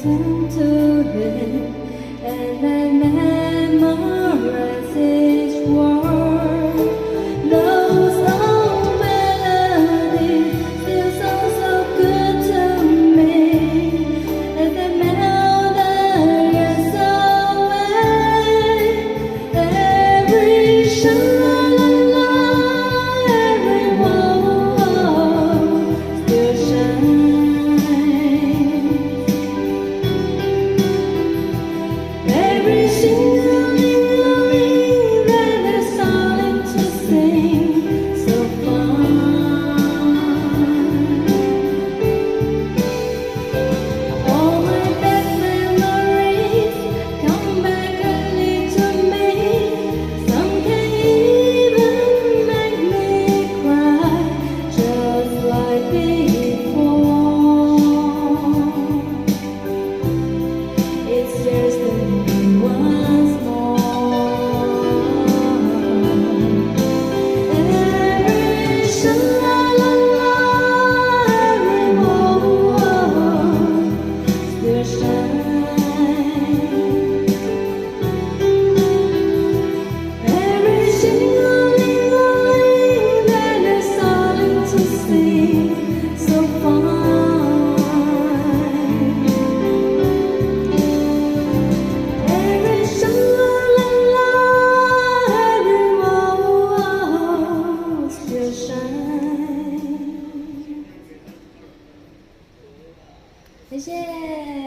turn to him and I memorize each word. Those old melodies still sound so good to me as they melt the years away. Every sha-la-la-la, every whoa-whoa still shines. Every single ling-a-ling that they're starting to sing so fine. All my best memories come back early to me. Some can even make me cry, just like before. It's just once more. Every sha-la-la-la, every whoa-whoa still shines. Every single ling-a-ling that they're starting to sing so fine. Every sha-la-la-la, every whoa-whoa still shines. 谢谢。